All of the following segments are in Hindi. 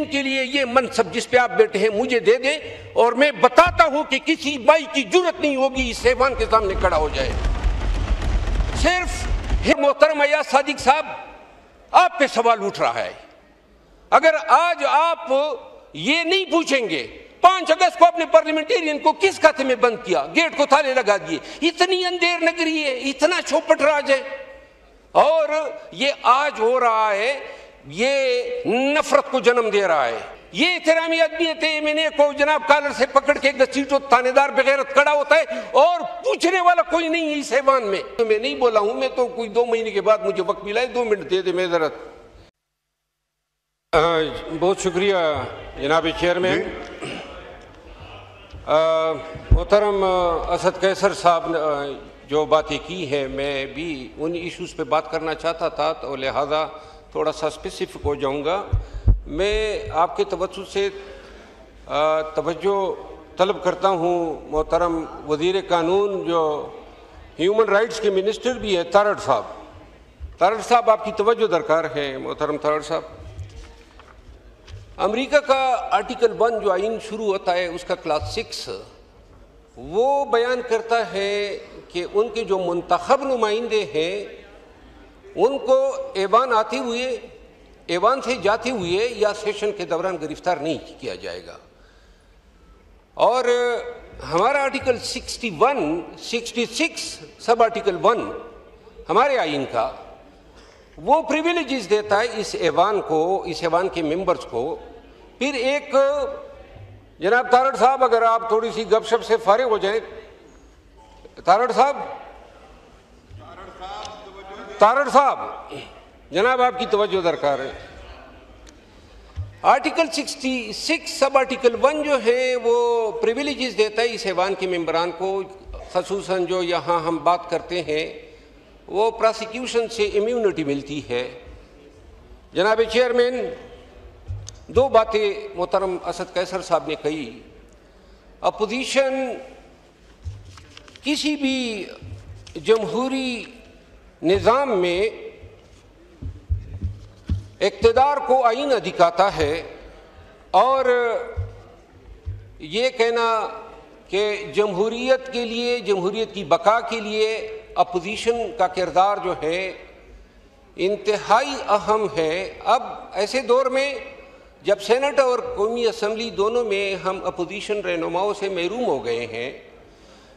के लिए ये मनसब जिस पे आप बैठे हैं मुझे दे दें, और मैं बताता हूं कि किसी भाई की जरूरत नहीं होगी इस ऐवान के सामने खड़ा हो जाए। सिर्फ मोहतरम अयाज सादिक साहब, आप पे सवाल उठ रहा है। अगर आज आप ये नहीं पूछेंगे 5 अगस्त को अपने पार्लियामेंटेरियन को किस खाते में बंद किया, गेट को ताले लगा दिए, इतनी अंधेर नगरी है, इतना चौपट राज है, और ये आज हो रहा है, ये नफरत को जन्म दे रहा है। ये एहतरामी आदमियत है, मैंने को जनाब कालर से पकड़ के घसीटो, थानेदार बेगैरत खड़ा होता है और पूछने वाला कोई नहीं है इस ऐवान में। तो मैं नहीं बोला हूं, मैं तो कोई 2 महीने के बाद मुझे वक्त मिला है, 2 मिनट दे दे मेजरत। बहुत शुक्रिया जनाब चेयरमैन। मोहतरम असद कैसर साहब ने जो बातें की हैं, मैं भी उन इश्यूज़ पे बात करना चाहता था, तो लिहाजा थोड़ा सा स्पेसिफिक हो जाऊंगा। मैं आपके तवज्जो से तवज्जो तलब करता हूं मोहतरम वज़ीर कानून जो ह्यूमन राइट्स के मिनिस्टर भी हैं, तारड़ साहब आपकी तवज्जो दरकार है। मोहतरम तारड़ साहब, अमेरिका का आर्टिकल 1 जो आइन शुरू होता है उसका क्लास 6 वो बयान करता है कि उनके जो मुंतखब नुमाइंदे हैं उनको ऐवान आते हुए, ऐवान से जाते हुए या सेशन के दौरान गिरफ्तार नहीं किया जाएगा। और हमारा आर्टिकल 66 सब आर्टिकल 1 हमारे आइन का वो प्रिविलेजेस देता है इस ऐवान को, इस ऐवान के मेंबर्स को। फिर एक जनाब तारड़ साहब, अगर आप थोड़ी सी गपशप से फारिग हो जाए। तारड़ साहब जनाब आपकी तवज्जो दरकार है। आर्टिकल 66 सब आर्टिकल 1 जो है वो प्रिविलेजेस देता है इस ऐवान के मेंबरान को, खसूसन जो यहाँ हम बात करते हैं वो प्रोसिक्यूशन से इम्यूनिटी मिलती है। जनाब चेयरमैन, 2 बातें मोहतरम असद कैसर साहब ने कही। अपोजिशन किसी भी जमहूरी निज़ाम में इक़्तिदार को आईना दिखाता है, और ये कहना कि जमहूरियत के लिए, जमहूरियत की बका के लिए अपोजिशन का किरदार जो है इंतहाई अहम है। अब ऐसे दौर में जब सेनेट और कौमी असम्बली दोनों में हम अपोजिशन रहनुमाओं से महरूम हो गए हैं,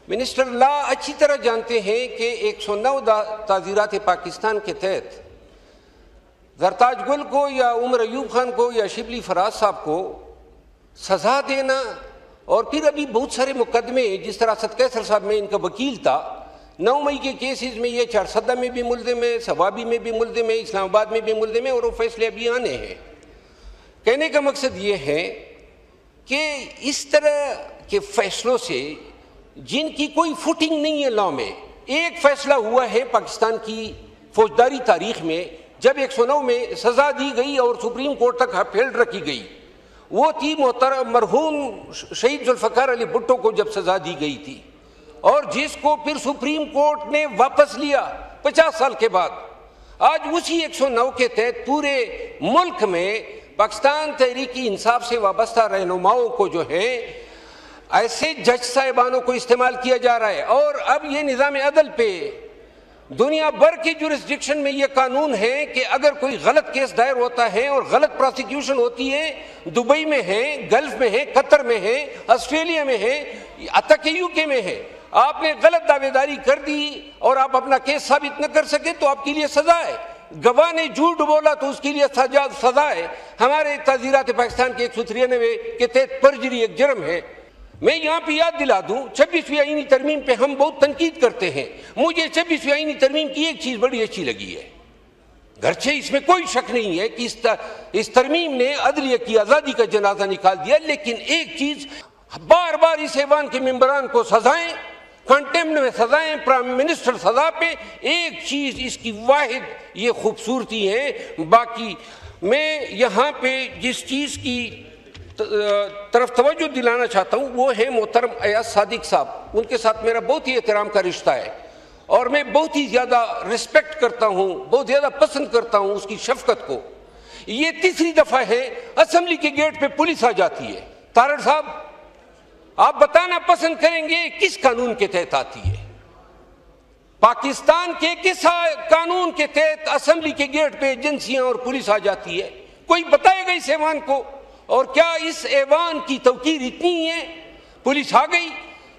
मिनिस्टर ला अच्छी तरह जानते हैं कि 109 ताज़ीरात पाकिस्तान के तहत ज़रताज गुल को या उमर अयूब खान को या शिबली फराज साहब को सज़ा देना, और फिर अभी बहुत सारे मुकदमे, जिस तरह असद कैसर साहब में इनका वकील था, 9 मई के केसेस में ये 4 में भी मुल्ज़िम है, सवाबी में भी मुल्ज़िम है, इस्लामाबाद में भी मुल्ज़िम है, और वो फैसले अभी आने हैं। कहने का मकसद ये है कि इस तरह के फैसलों से जिनकी कोई फुटिंग नहीं है लॉ में, एक फैसला हुआ है पाकिस्तान की फौजदारी तारीख में जब 109 में सज़ा दी गई और सुप्रीम कोर्ट तक अपील रखी गई, वो थी मोहतरम मरहूम शहीद जुल्फ़िकार अली भुट्टो को जब सज़ा दी गई थी, और जिसको फिर सुप्रीम कोर्ट ने वापस लिया 50 साल के बाद। आज उसी 109 के तहत पूरे मुल्क में पाकिस्तान तहरीकी इंसाफ से वाबस्ता रहनुमाओं को जो है ऐसे जज साहिबानों को इस्तेमाल किया जा रहा है। और अब ये निज़ाम अदल पे दुनिया भर की जुरिस्डिक्शन में ये कानून है कि अगर कोई गलत केस दायर होता है और गलत प्रोसिक्यूशन होती है, दुबई में है, गल्फ में है, कतर में है, ऑस्ट्रेलिया में है, तक यूके में है, आपने गलत दावेदारी कर दी और आप अपना केस साबित न कर सके तो आपके लिए सजा है। गवाह ने झूठ बोला तो उसके लिए सजा है। हमारे ताज़ीरात पाकिस्तान के 193 के तहत परजरी एक जुर्म है। मैं यहाँ पे याद दिला दूं, 26वीं आईनी तरमीम पे हम बहुत तनकीद करते हैं। मुझे 26वीं आईनी तरमीम की एक चीज़ बड़ी अच्छी लगी है, गरचे इसमें कोई शक नहीं है कि इस तरमीम ने अदलिया की आज़ादी का जनाजा निकाल दिया, लेकिन एक चीज़, बार बार इस ऐवान के मेंबरान को सजाएं, कंटेम्प्ट में सजाएं, प्राइम मिनिस्टर सजा पे, एक चीज़ इसकी वाहिद ये खूबसूरती है। बाकी मैं यहाँ पे जिस चीज़ की तरफ तवज्जो दिलाना चाहता हूँ वो है मोहतरम अयाज सादिक साहब। उनके साथ मेरा बहुत ही एहतराम का रिश्ता है और मैं बहुत ही ज़्यादा रिस्पेक्ट करता हूँ, बहुत ज़्यादा पसंद करता हूँ उसकी शफकत को। ये तीसरी दफा है असेंबली के गेट पे पुलिस आ जाती है। तारड़ साहब, आप बताना पसंद करेंगे किस कानून के तहत आती है? पाकिस्तान के किस कानून के तहत असेंबली के गेट पे एजेंसियां और पुलिस आ जाती है? कोई बताएगा इस ऐवान को? और क्या इस ऐवान की तवकीर इतनी है? पुलिस आ गई,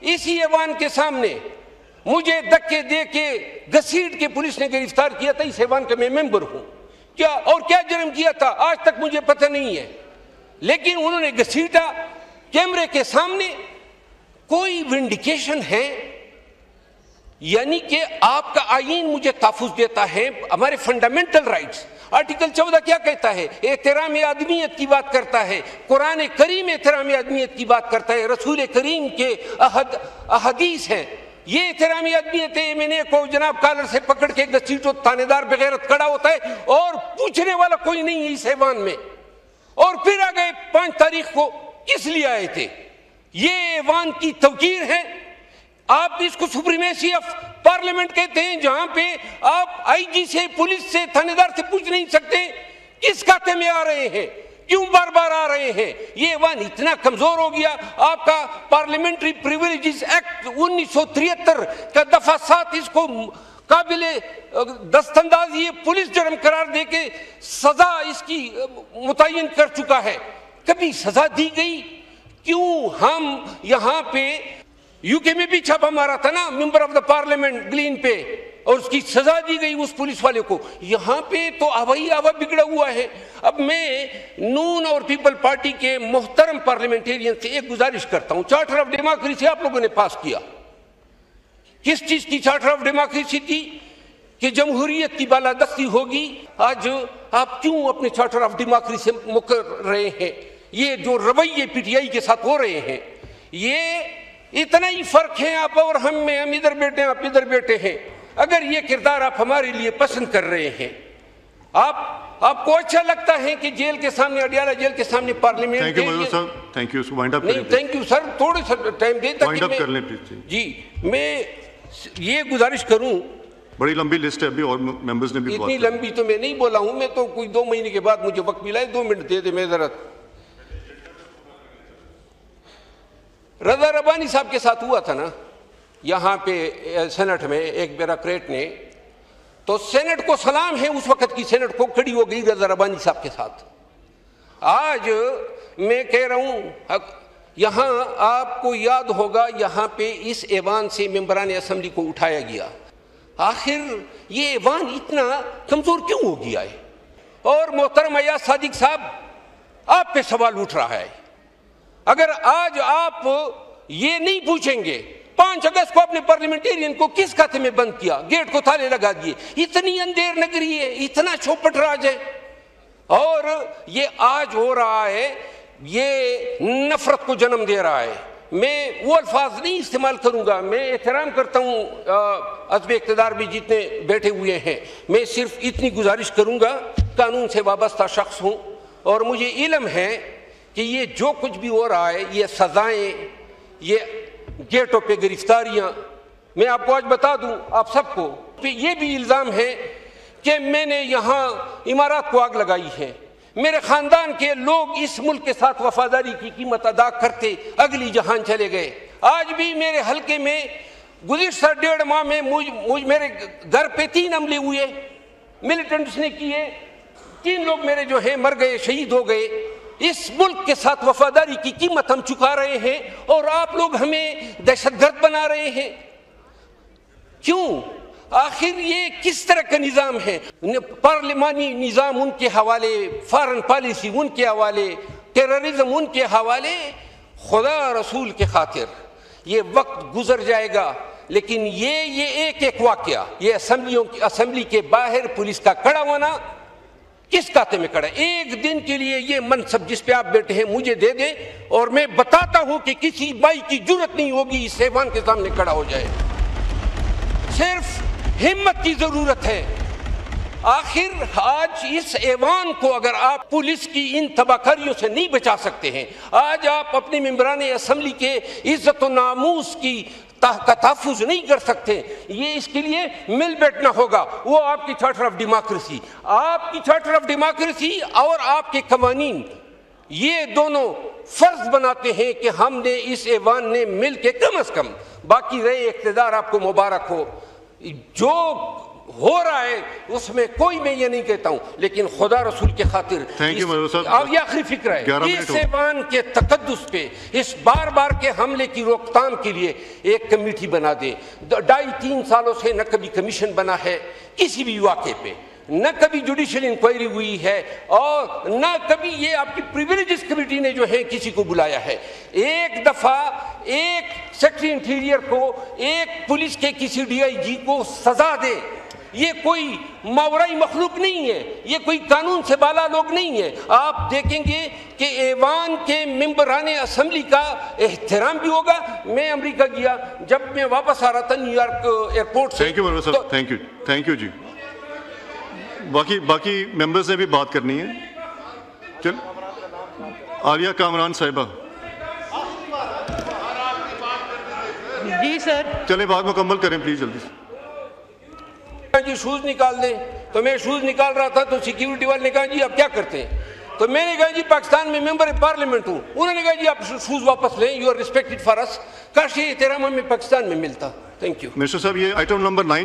इसी ऐवान के सामने मुझे धक्के दे के घसीट के पुलिस ने गिरफ्तार किया था। इस ऐवान का मैं मेंबर हूं। क्या और क्या जुर्म किया था आज तक मुझे पता नहीं है, लेकिन उन्होंने घसीटा कैमरे के सामने। कोई विंडिकेशन है? यानी कि आपका आईन मुझे तहफ़्फ़ुज़ देता है, हमारे फंडामेंटल राइट्स। आर्टिकल 14 क्या कहता है? एहतराम आदमियत की बात करता है। कुरान करीम एहतराम आदमियत की बात करता है। रसूल करीम के अहदीस हैं, ये एहतराम आदमियत है। मैंने को जनाब कालर से पकड़ के घसीटो, थानेदार बेगैरत खड़ा होता है और पूछने वाला कोई नहीं है इस ऐवान में। और फिर आ गए 5 तारीख को, किस लिए आए थे? ये ऐवान की तवकीर है। आप इसको सुप्रीमेसी ऑफ पार्लियामेंट कहते हैं, जहां पे आप आईजी से, पुलिस से, थानेदार से पूछ नहीं सकते किस खाते में आ रहे हैं, क्यों बार बार आ रहे हैं। ये ऐवान इतना कमजोर हो गया। आपका पार्लियामेंट्री प्रिविलेजेस एक्ट 1973 का दफा 7 इसको काबिले दस्तंदाज ये पुलिस जुर्म करार दे के सजा इसकी मुतय्यन कर चुका है। कभी सजा दी गई? क्यों हम यहाँ पे यूके में भी छापा मारा था ना, मेंबर ऑफ द पार्लियामेंट ग्लीन पे, और उसकी सजा दी गई उस पुलिस वाले को। यहाँ पे तो आवा बिगड़ा हुआ है। अब मैं नून और पीपल पार्टी के मोहतरम पार्लियामेंटेरियन से एक गुजारिश करता हूँ। चार्टर ऑफ डेमोक्रेसी आप लोगों ने पास किया। किस चीज की चार्टर ऑफ डेमोक्रेसी थी? कि जमहूरियत की बालादस्ती होगी। आज आप क्यों अपने चार्टर ऑफ डेमोक्रेसी से मुकर रहे हैं? ये जो रवैये पीटीआई के साथ हो रहे हैं, ये इतना ही फर्क है आप और हम में। हम इधर बैठे हैं, आप इधर बैठे हैं। अगर ये किरदार आप हमारे लिए पसंद कर रहे हैं, आपको अच्छा लगता है कि जेल के सामने, अडियाला जेल के सामने parliament. Thank you sir, thank you. Wind up नहीं, थैंक यू सर, थोड़े सा टाइम दे वाइंड अप कर लें प्लीज। जी, मैं ये गुजारिश करूं। बड़ी लंबी लिस्ट है अभी, और मेंबर्स ने भी इतनी लंबी तो मैं नहीं बोला हूं। मैं तो कोई 2 महीने के बाद मुझे वक्त मिला है, 2 मिनट दे दे। मैं जरा रजा रबानी साहब के साथ हुआ था ना यहाँ पे सेनेट में, एक ब्यूरोक्रेट ने, तो सेनेट को सलाम है, उस वक्त की सेनेट को खड़ी हो गई रजा रबानी साहब के साथ। आज मैं कह रहा हूँ, यहाँ आपको याद होगा, यहाँ पे इस ऐवान से मेंबरान असेंबली को उठाया गया। आखिर ये ऐवान इतना कमजोर क्यों हो गया है? और मोहतरम अयाज सादिक साहब, आप पे सवाल उठ रहा है। अगर आज आप ये नहीं पूछेंगे 5 अगस्त को अपने पार्लियामेंटेरियन को किस खाते में बंद किया, गेट को ताले लगा दिए, इतनी अंधेर नगरी है, इतना चौपट राज है, और ये आज हो रहा है, ये नफरत को जन्म दे रहा है। मैं वो अल्फाज नहीं इस्तेमाल करूंगा। मैं एहतराम करता हूँ अज़्ब इक़्तिदार भी जितने बैठे हुए हैं। मैं सिर्फ इतनी गुजारिश करूंगा, कानून से वाबस्ता शख्स हूँ और मुझे इल्म है कि ये जो कुछ भी हो रहा है, ये सजाएं, ये गेटों पे गिरफ्तारियां, मैं आपको आज बता दूं आप सबको, ये भी इल्ज़ाम है कि मैंने यहाँ इमारत को आग लगाई है। मेरे ख़ानदान के लोग इस मुल्क के साथ वफादारी की कीमत अदा करते अगली जहान चले गए। आज भी मेरे हल्के में गुज़िश्ता 1.5 माह में मेरे घर पे 3 हमले हुए, मिलिटेंट्स ने किए। 3 लोग मेरे जो हैं मर गए, शहीद हो गए। इस मुल्क के साथ वफादारी की कीमत हम चुका रहे हैं और आप लोग हमें दहशतगर्द बना रहे हैं। क्यों? आखिर ये किस तरह का निज़ाम है? पार्लिमानी निज़ाम उनके हवाले, फॉरेन पॉलिसी उनके हवाले, टेररिज्म उनके हवाले। खुदा रसूल के खातिर ये वक्त गुजर जाएगा, लेकिन ये एक वाक़या, ये असेंबली के बाहर पुलिस का खड़ा होना किस खाते में खड़ा है? एक दिन के लिए ये मनसब जिस पे आप बैठे हैं मुझे दे दें और मैं बताता हूं कि किसी भाई की जरूरत नहीं होगी इस ऐवान के सामने खड़ा हो जाए। सिर्फ हिम्मत की जरूरत है। आखिर आज इस ऐवान को अगर आप पुलिस की इन तबाहकारियों से नहीं बचा सकते हैं, आज आप अपने मेंबरान असेंबली के इज्जत व नामूस की का तहफ़्फ़ुज़ नहीं कर सकते, ये इसके लिए मिल बैठना होगा। वो आपकी चार्टर ऑफ डेमोक्रेसी, आपकी चार्टर ऑफ डेमोक्रेसी और आपके कवानीन, ये दोनों फर्ज बनाते हैं कि हमने इस ऐवान ने मिल के कम अज कम, बाकी रहे इक़्तिदार आपको मुबारक हो, जो हो रहा है उसमें कोई मैं ये नहीं कहता हूं, लेकिन खुदा रसूल के खातिर अब ये आखिरी फिक्र है, इस ऐवान के तकद्दुस पे इस बार बार के हमले की रोकथाम के लिए एक कमेटी बना दे। 2.5-3 सालों से न कभी कमीशन बना है किसी भी वाक़े पे, न कभी जुडिशियल इंक्वायरी हुई है, और न कभी ये आपकी प्रिविलेजेस कमेटी ने जो है किसी को बुलाया है। एक दफा एक सेक्रेटरी इंटीरियर को, एक पुलिस के किसी DIG को सजा दे, ये कोई मावराई मखलूक नहीं है, ये कोई कानून से बाला लोग नहीं है। आप देखेंगे कि ऐवान के मेंबराने असम्बली का एहतराम भी होगा। मैं अमेरिका गया, जब मैं वापस आ रहा था न्यूयॉर्क एयरपोर्ट से। थैंक यू जी। बाकी मेंबर्स ने भी बात करनी है। चल आलिया कामरान साहिबा जी सर, चले बात मुकम्मल करें प्लीज जल्दी से। जी शूज निकाल दें, तो मैं शूज निकाल रहा था तो सिक्योरिटी वाले ने कहा जी आप क्या करते हैं, तो मैंने कहा जी पाकिस्तान में मेंबर पार्लियामेंट हूं। उन्होंने कहा जी आप शूज वापस लें, you are respected for us. काश ये एहतराम हमें पाकिस्तान में मिलता। थैंक यू मिनिस्टर साहब, ये आइटम नंबर 9